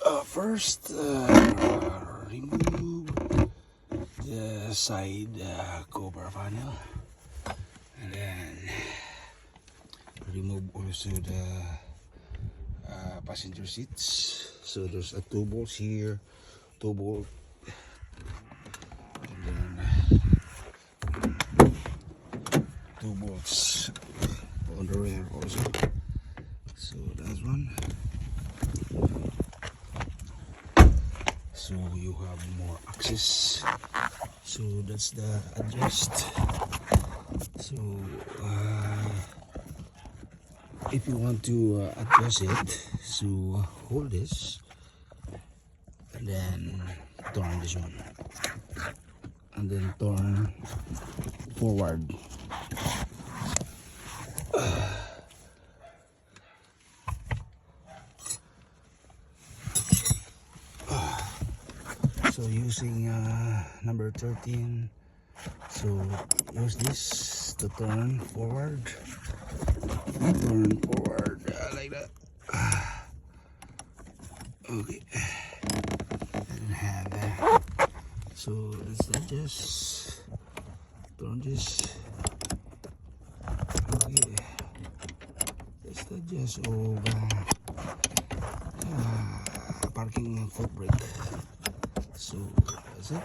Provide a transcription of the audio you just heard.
First, remove the side cover panel, and then remove also the passenger seats. So there's a 2 bolts here, 2 bolt, and then 2 bolts on the rear also. So that's one. So you have more access. So that's the adjust. So if you want to adjust it, so hold this and then turn this one and then turn forward. So using number 13, so use this to turn forward, like that. Okay, and have that. So let's just turn this. Okay, let's adjust over parking foot brake. So that's it.